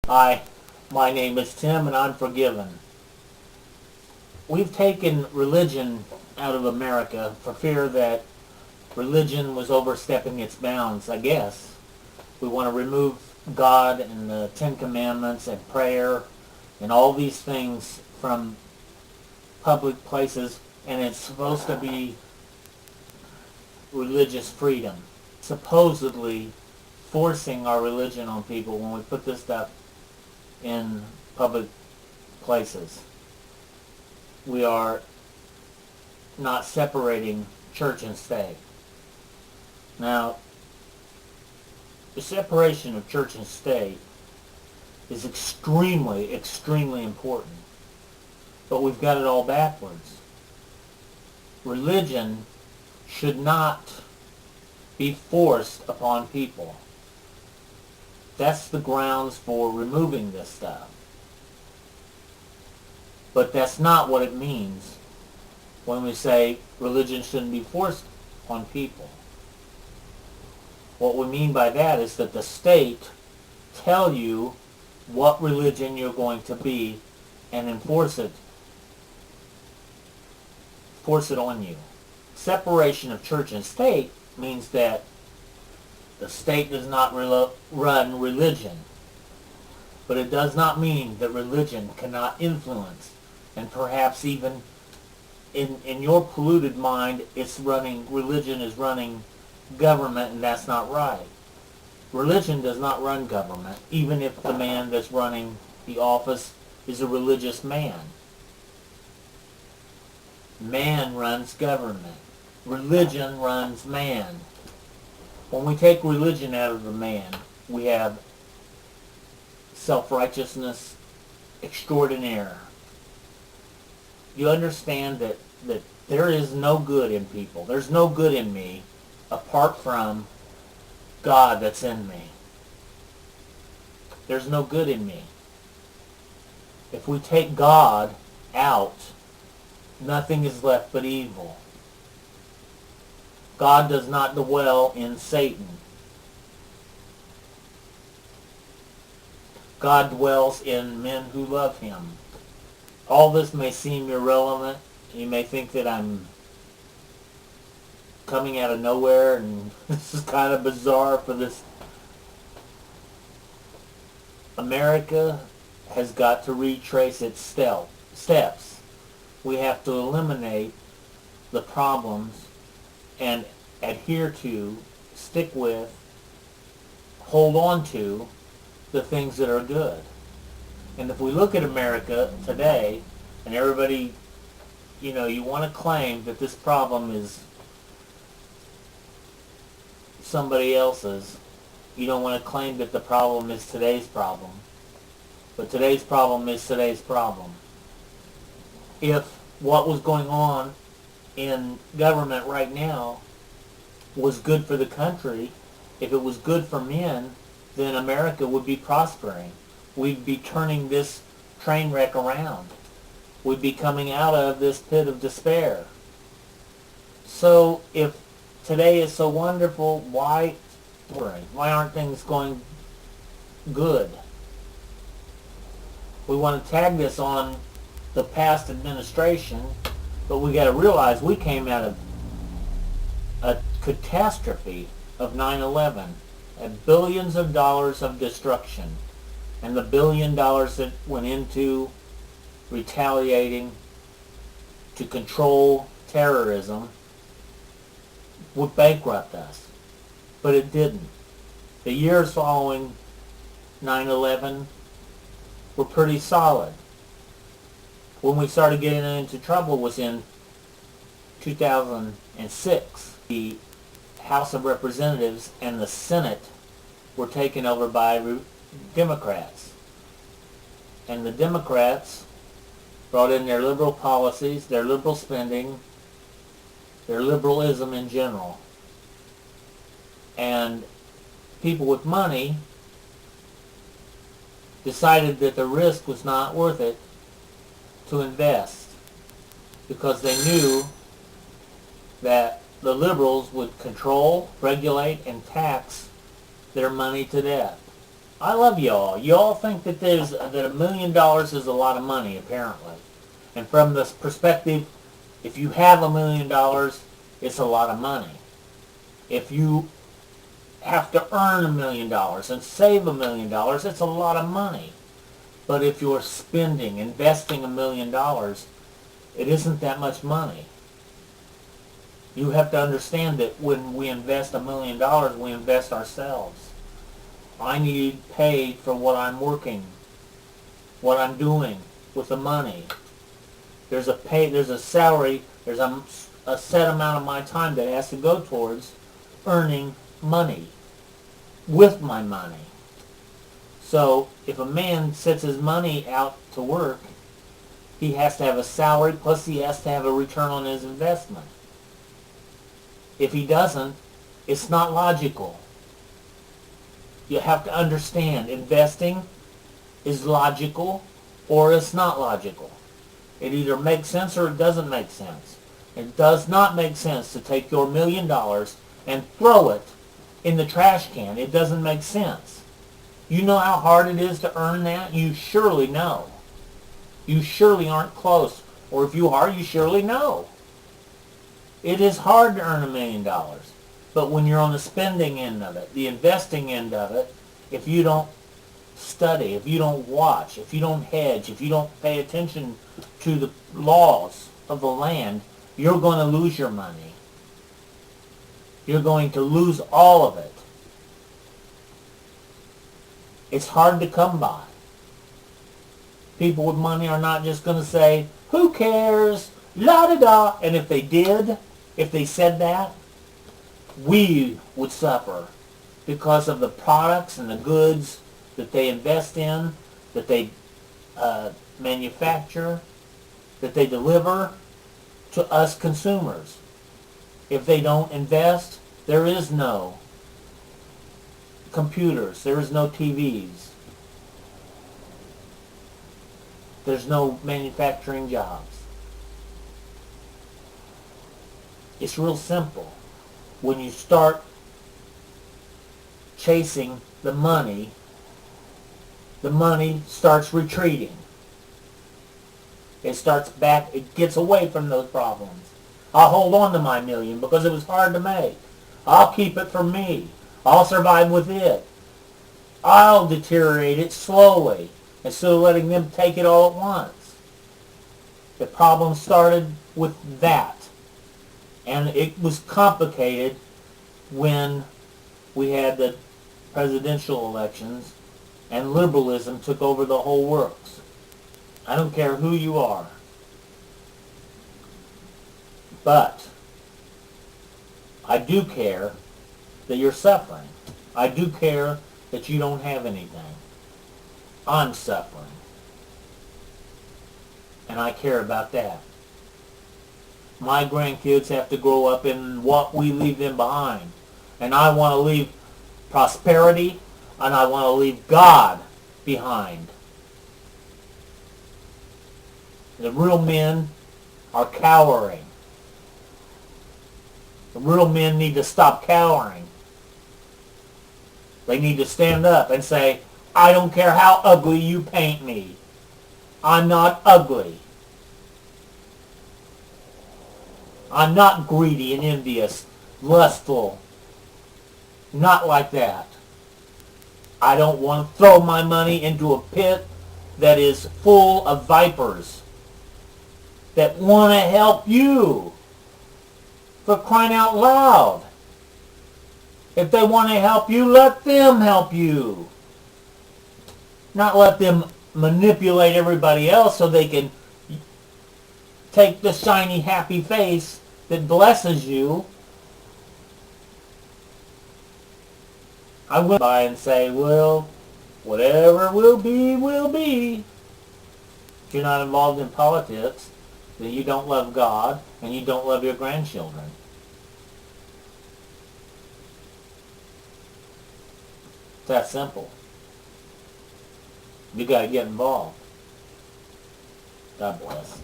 Hi, my name is Tim and I'm forgiven. We've taken religion out of America for fear that religion was overstepping its bounds, I guess. We want to remove God and the Ten Commandments and prayer and all these things from public places, and it's supposed to be religious freedom. Supposedly forcing our religion on people when we put this stuff in public places. We are not separating church and state. Now, the separation of church and state is extremely, extremely important. But we've got it all backwards. Religion should not be forced upon people. That's the grounds for removing this stuff. But that's not what it means when we say religion shouldn't be forced on people. What we mean by that is that the state tell you what religion you're going to be and enforce it on you. Separation of church and state means that the state does not run religion. But it does not mean that religion cannot influence, and perhaps even in your polluted mind, religion is running government, and that's not right. Religion does not run government, even if the man that's running the office is a religious man. Man runs government. Religion runs man. When we take religion out of the man, we have self-righteousness extraordinaire. You understand that there is no good in people. There's no good in me apart from God that's in me. There's no good in me. If we take God out, nothing is left but evil. God does not dwell in Satan. God dwells in men who love him. All this may seem irrelevant. You may think that I'm coming out of nowhere and this is kind of bizarre for this. America has got to retrace its steps. We have to eliminate the problems and adhere to, stick with, hold on to the things that are good. And if we look at America today, and everybody, you want to claim that this problem is somebody else's. You don't want to claim that the problem is today's problem. But today's problem is today's problem. If what was going on in government right now was good for the country, if it was good for men, then America would be prospering. We'd be turning this train wreck around. We'd be coming out of this pit of despair. So if today is so wonderful, why aren't things going good? We want to tag this on the past administration, but we got to realize we came out of a catastrophe of 9/11 and billions of dollars of destruction, and the $1 billion that went into retaliating to control terrorism would bankrupt us, but it didn't. The years following 9/11 were pretty solid. When we started getting into trouble was in 2006. The House of Representatives and the Senate were taken over by Democrats. And the Democrats brought in their liberal policies, their liberal spending, their liberalism in general. And people with money decided that the risk was not worth it to invest because they knew that the liberals would control, regulate, and tax their money to death. I love y'all. Y'all think that that $1 million is a lot of money, apparently. And from this perspective, if you have $1 million, it's a lot of money. If you have to earn $1 million and save $1 million, it's a lot of money. But if you're investing $1 million, it isn't that much money. You have to understand that when we invest $1 million, we invest ourselves. I need paid for what I'm working, what I'm doing with the money. There's a salary, there's a set amount of my time that has to go towards earning money with my money. So if a man sets his money out to work, he has to have a salary, plus he has to have a return on his investment. If he doesn't, it's not logical. You have to understand, investing is logical or it's not logical. It either makes sense or it doesn't make sense. It does not make sense to take your $1 million and throw it in the trash can. It doesn't make sense. You know how hard it is to earn that? You surely know. You surely aren't close. Or if you are, you surely know. It is hard to earn $1 million. But when you're on the spending end of it, the investing end of it, if you don't study, if you don't watch, if you don't hedge, if you don't pay attention to the laws of the land, you're going to lose your money. You're going to lose all of it. It's hard to come by. People with money are not just going to say, who cares, la-da-da. And if they said that, we would suffer because of the products and the goods that they invest in, that they manufacture, that they deliver to us consumers. If they don't invest, there is no computers, there is no TVs, there's no manufacturing jobs. It's real simple. When you start chasing the money starts retreating. It gets away from those problems. I'll hold on to my $1 million because it was hard to make. I'll keep it for me. I'll survive with it. I'll deteriorate it slowly instead of letting them take it all at once. The problem started with that. And it was complicated when we had the presidential elections and liberalism took over the whole works. I don't care who you are. But I do care that you're suffering. I do care that you don't have anything. I'm suffering. And I care about that. My grandkids have to grow up in what we leave them behind. And I want to leave prosperity, and I want to leave God behind. The real men are cowering. The real men need to stop cowering. They need to stand up and say, I don't care how ugly you paint me. I'm not ugly. I'm not greedy and envious, lustful. Not like that. I don't want to throw my money into a pit that is full of vipers that want to help you. For crying out loud. If they want to help you, let them help you. Not let them manipulate everybody else so they can take the shiny, happy face that blesses you. I will by and say, well, whatever will be, will be. If you're not involved in politics, then you don't love God and you don't love your grandchildren. It's that simple. You got to get involved. God bless.